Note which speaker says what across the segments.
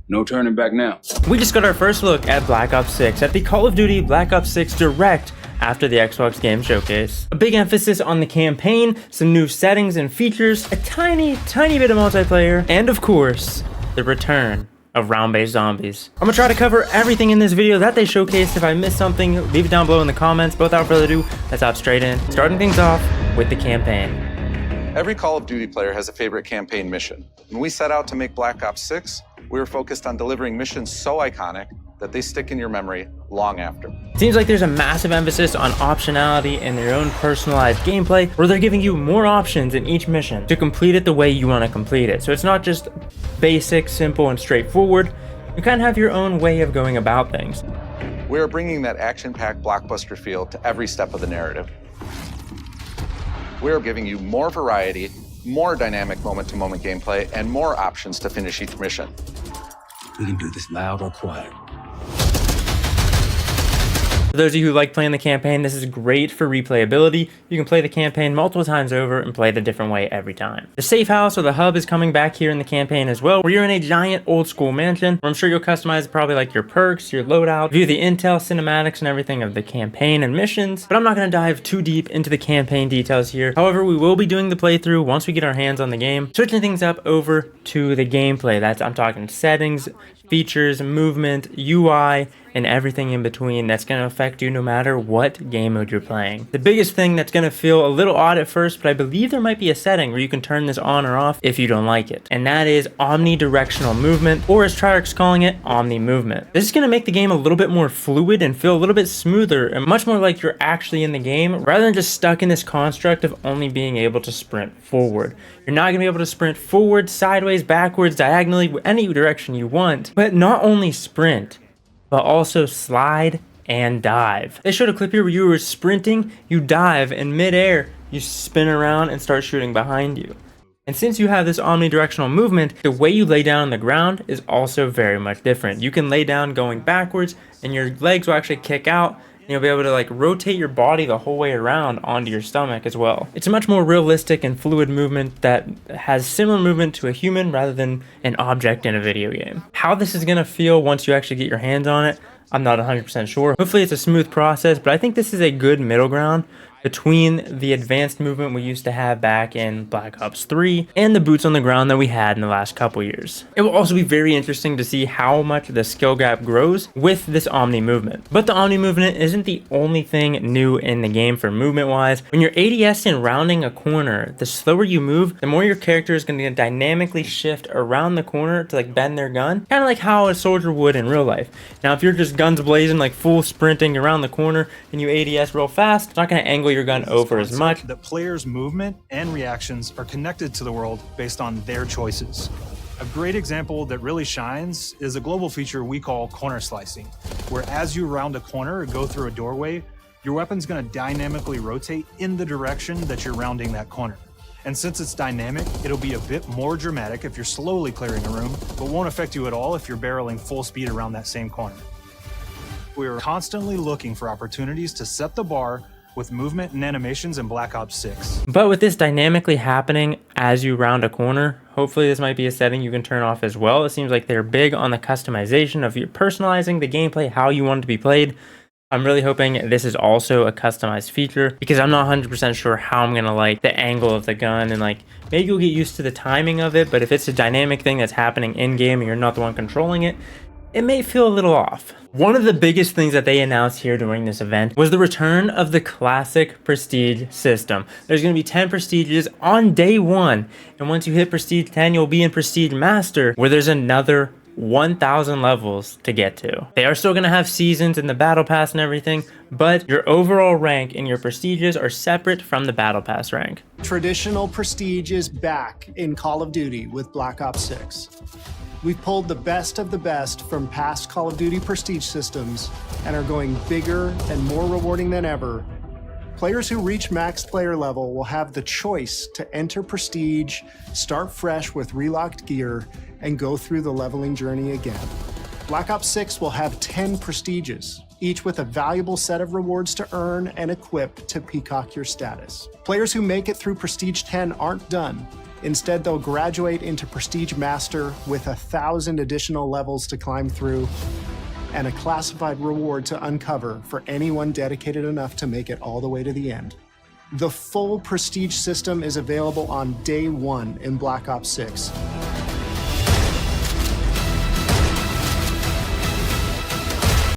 Speaker 1: No turning back now.
Speaker 2: We just got our first look at Black Ops 6 at the Call of Duty Black Ops 6 Direct after the Xbox Game Showcase. A big emphasis on the campaign, some new settings and features, a tiny bit of multiplayer, and of course, the return of round-based zombies. I'm gonna try to cover everything in this video that they showcased. If I missed something, leave it down below in the comments. But without further ado, let's hop straight in. Starting things off with the campaign.
Speaker 3: Every Call of Duty player has a favorite campaign mission. When we set out to make Black Ops 6, we were focused on delivering missions so iconic that they stick in your memory long after.
Speaker 2: It seems like there's a massive emphasis on optionality and their own personalized gameplay, where they're giving you more options in each mission to complete it the way you want to complete it. So it's not just basic, simple, and straightforward. You kind of have your own way of going about things.
Speaker 3: We are bringing that action-packed blockbuster feel to every step of the narrative. We are giving you more variety, more dynamic moment-to-moment gameplay, and more options to finish each mission.
Speaker 1: We can do this loud or quiet.
Speaker 2: For those of you who like playing the campaign, this is great for replayability. You can play the campaign multiple times over and play it a different way every time. The safe house or the hub is coming back here in the campaign as well, where you're in a giant old school mansion, where I'm sure you'll customize probably like your perks, your loadout, view the intel, cinematics, and everything of the campaign and missions. But I'm not going to dive too deep into the campaign details here. However, we will be doing the playthrough once we get our hands on the game, switching things up over to the gameplay. I'm talking settings, features, movement, UI, and everything in between that's going to affect you no matter what game mode you're playing. The biggest thing that's going to feel a little odd at first, but I believe there might be a setting where you can turn this on or off if you don't like it, and that is omnidirectional movement, or as Treyarch's calling it, Omni-Movement. This is going to make the game a little bit more fluid and feel a little bit smoother and much more like you're actually in the game rather than just stuck in this construct of only being able to sprint forward. You're not going to be able to sprint forward, sideways, backwards, diagonally, any direction you want, but not only sprint, but also slide and dive. They showed a clip here where you were sprinting, you dive, in midair, you spin around and start shooting behind you. And since you have this omnidirectional movement, the way you lay down on the ground is also very much different. You can lay down going backwards and your legs will actually kick out. You'll be able to like rotate your body the whole way around onto your stomach as well. It's a much more realistic and fluid movement that has similar movement to a human rather than an object in a video game. How this is gonna feel once you actually get your hands on it, I'm not 100% sure. Hopefully it's a smooth process, but I think this is a good middle ground between the advanced movement we used to have back in Black Ops 3 and the boots on the ground that we had in the last couple years. It will also be very interesting to see how much the skill gap grows with this Omni movement. But the Omni movement isn't the only thing new in the game for movement wise. When you're ADS and rounding a corner, the slower you move, the more your character is going to dynamically shift around the corner to like bend their gun, kind of like how a soldier would in real life. Now if you're just guns blazing, like full sprinting around the corner and you ADS real fast, it's not going to angle your gun over as much.
Speaker 4: That players' movement and reactions are connected to the world based on their choices. A great example that really shines is a global feature we call corner slicing, where as you round a corner or go through a doorway, your weapon's going to dynamically rotate in the direction that you're rounding that corner. And since it's dynamic, it'll be a bit more dramatic if you're slowly clearing a room, but won't affect you at all if you're barreling full speed around that same corner. We are constantly looking for opportunities to set the bar with movement and animations in Black Ops 6.
Speaker 2: But with this dynamically happening as you round a corner, hopefully this might be a setting you can turn off as well. It seems like they're big on the customization of your personalizing the gameplay, how you want it to be played. I'm really hoping this is also a customized feature because I'm not 100% sure how I'm gonna like the angle of the gun, and like maybe you'll get used to the timing of it, but if it's a dynamic thing that's happening in game and you're not the one controlling it, it may feel a little off. One of the biggest things that they announced here during this event was the return of the classic prestige system. There's going to be 10 prestiges on day one, and once you hit prestige 10, you'll be in prestige master, where there's another 1,000 levels to get to. They are still going to have seasons and the battle pass and everything, but your overall rank and your prestiges are separate from the battle pass rank.
Speaker 5: Traditional prestige is back in Call of Duty with Black Ops 6. We've pulled the best of the best from past Call of Duty prestige systems and are going bigger and more rewarding than ever. Players who reach max player level will have the choice to enter prestige, start fresh with relocked gear, and go through the leveling journey again. Black Ops 6 will have 10 prestiges, each with a valuable set of rewards to earn and equip to peacock your status. Players who make it through Prestige 10 aren't done. Instead, they'll graduate into Prestige Master with 1,000 additional levels to climb through and a classified reward to uncover for anyone dedicated enough to make it all the way to the end. The full Prestige system is available on day one in Black Ops 6.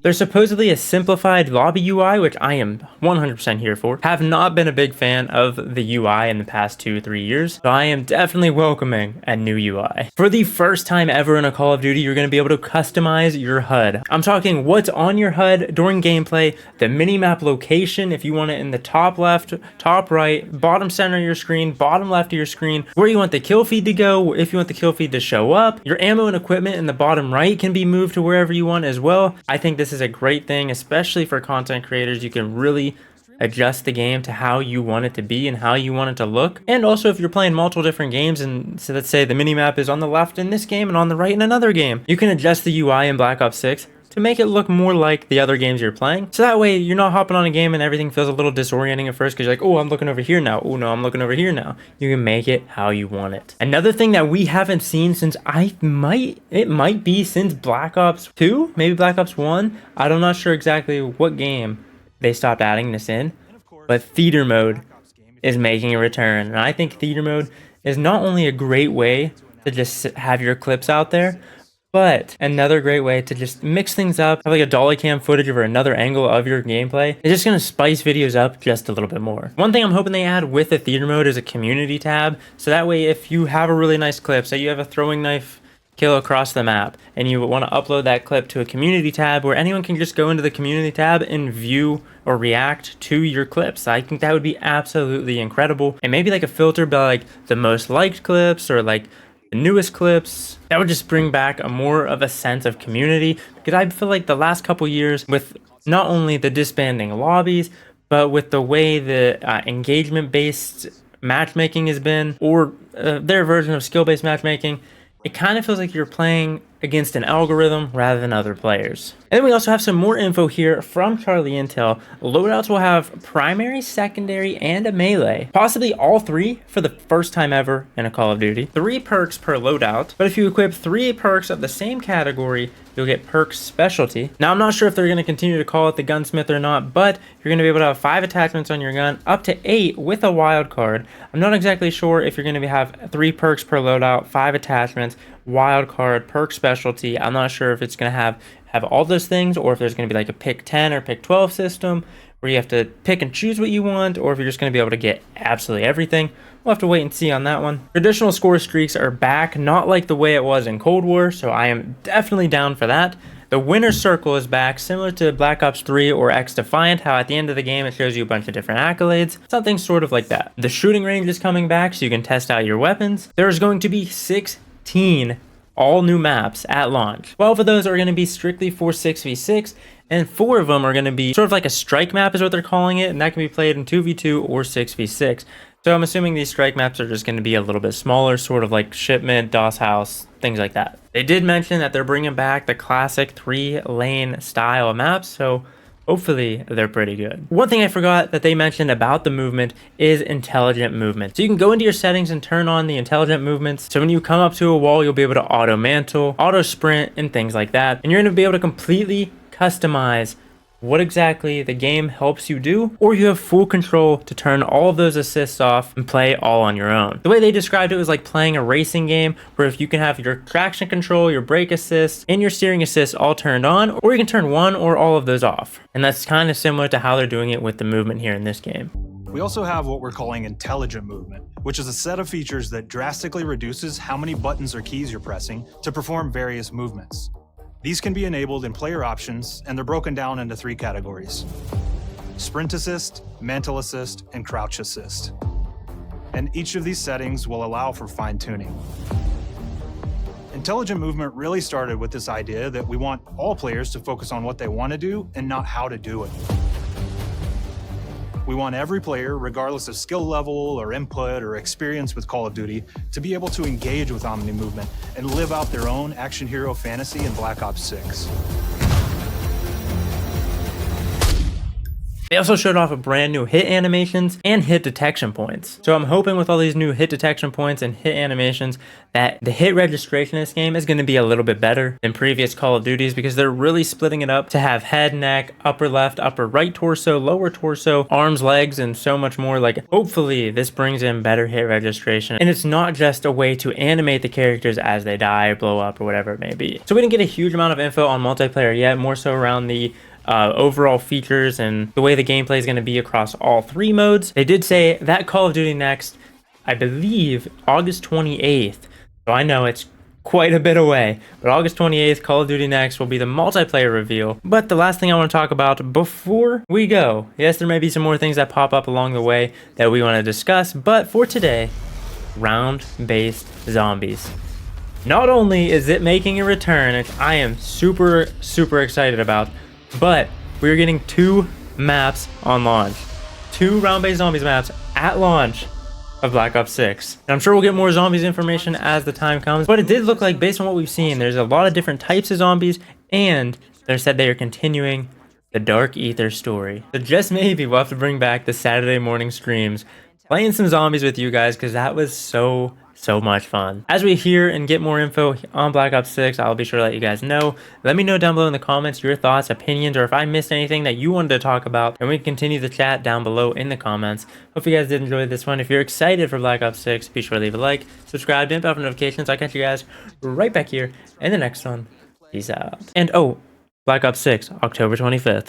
Speaker 2: There's supposedly a simplified lobby UI, which I am 100% here for. Have not been a big fan of the UI in the past 2-3 years, so I am definitely welcoming a new UI. For the first time ever in a Call of Duty, you're going to be able to customize your HUD. I'm talking what's on your HUD during gameplay, the minimap location if you want it in the top left, top right, bottom center of your screen, bottom left of your screen, where you want the kill feed to go, if you want the kill feed to show up. Your ammo and equipment in the bottom right can be moved to wherever you want as well. I think this is a great thing, especially for content creators. You can really adjust the game to how you want it to be and how you want it to look. And also if you're playing multiple different games, and so let's say the minimap is on the left in this game and on the right in another game, you can adjust the UI in Black Ops 6 to make it look more like the other games you're playing. So that way you're not hopping on a game and everything feels a little disorienting at first because you're like, oh, I'm looking over here now. Oh no, I'm looking over here now. You can make it how you want it. Another thing that we haven't seen since it might be since Black Ops 2, maybe Black Ops 1. I'm not sure exactly what game they stopped adding this in, but theater mode is making a return. And I think theater mode is not only a great way to just have your clips out there, but another great way to just mix things up, have like a dolly cam footage or another angle of your gameplay. It's just gonna spice videos up just a little bit more. One thing I'm hoping they add with the theater mode is a community tab. So that way if you have a really nice clip, say you have a throwing knife kill across the map and you want to upload that clip to a community tab where anyone can just go into the community tab and view or react to your clips. I think that would be absolutely incredible. And maybe like a filter by like the most liked clips or like the newest clips. That would just bring back more of a sense of community, because I feel like the last couple years with not only the disbanding lobbies, but with the way the engagement-based matchmaking has been, or their version of skill-based matchmaking, it kind of feels like you're playing against an algorithm rather than other players. And then we also have some more info here from Charlie Intel. Loadouts will have primary, secondary, and a melee. Possibly all three for the first time ever in a Call of Duty. 3 perks per loadout, but if you equip 3 perks of the same category, you'll get perk specialty. Now I'm not sure if they're going to continue to call it the gunsmith or not, but you're going to be able to have 5 attachments on your gun, up to 8 with a wild card. I'm not exactly sure if you're going to have 3 perks per loadout, 5 attachments, wild card, perk specialty. I'm not sure if it's going to have all those things, or if there's going to be like a pick 10 or pick 12 system where you have to pick and choose what you want, or if you're just going to be able to get absolutely everything. We'll have to wait and see on that one. Traditional score streaks are back, not like the way it was in Cold War, so I am definitely down for that. The winner's circle is back, similar to Black Ops 3 or X Defiant, how at the end of the game it shows you a bunch of different accolades, something sort of like that. The shooting range is coming back so you can test out your weapons. There's going to be 16 all new maps at launch. 12 of those are going to be strictly for 6v6, and 4 of them are going to be sort of like a strike map is what they're calling it, and that can be played in 2v2 or 6v6. So I'm assuming these strike maps are just going to be a little bit smaller, sort of like Shipment, DOS House, things like that. They did mention that they're bringing back the classic 3-lane style of maps, so hopefully they're pretty good. One thing I forgot that they mentioned about the movement is intelligent movement. So you can go into your settings and turn on the intelligent movements. So when you come up to a wall, you'll be able to auto mantle, auto sprint, and things like that. And you're going to be able to completely customize what exactly the game helps you do, or you have full control to turn all of those assists off and play all on your own. The way they described it was like playing a racing game, where if you can have your traction control, your brake assist, and your steering assist all turned on, or you can turn one or all of those off. And that's kind of similar to how they're doing it with the movement here in this game.
Speaker 4: We also have what we're calling intelligent movement, which is a set of features that drastically reduces how many buttons or keys you're pressing to perform various movements. These can be enabled in player options, and they're broken down into 3 categories: sprint assist, mantle assist, and crouch assist. And each of these settings will allow for fine-tuning. Intelligent movement really started with this idea that we want all players to focus on what they want to do and not how to do it. We want every player, regardless of skill level or input or experience with Call of Duty, to be able to engage with Omni-Movement and live out their own action hero fantasy in Black Ops 6.
Speaker 2: They also showed off a brand new hit animations and hit detection points. So I'm hoping with all these new hit detection points and hit animations that the hit registration in this game is going to be a little bit better than previous Call of Duties, because they're really splitting it up to have head, neck, upper left, upper right torso, lower torso, arms, legs, and so much more. Like, hopefully this brings in better hit registration, and it's not just a way to animate the characters as they die or blow up or whatever it may be. So we didn't get a huge amount of info on multiplayer yet, more so around the overall features and the way the gameplay is going to be across all 3 modes. They did say that Call of Duty Next, I believe August 28th, so I know it's quite a bit away, but August 28th, Call of Duty Next will be the multiplayer reveal. But the last thing I want to talk about before we go, yes, there may be some more things that pop up along the way that we want to discuss, but for today, round-based zombies. Not only is it making a return, which I am super excited about, but we're getting 2 maps on launch. 2 round-based zombies maps at launch of Black Ops 6. And I'm sure we'll get more zombies information as the time comes, but it did look like, based on what we've seen, there's a lot of different types of zombies, and they said they are continuing the Dark Ether story. So just maybe we'll have to bring back the Saturday morning streams, playing some zombies with you guys, because that was so much fun. As we hear and get more info on Black Ops 6, I'll be sure to let you guys know. Let me know down below in the comments your thoughts, opinions, or if I missed anything that you wanted to talk about, and we can continue the chat down below in the comments. Hope you guys did enjoy this one. If you're excited for Black Ops 6, be sure to leave a like, subscribe, and bell for notifications. I'll catch you guys right back here in the next one. Peace out. And oh, Black Ops 6, October 25th.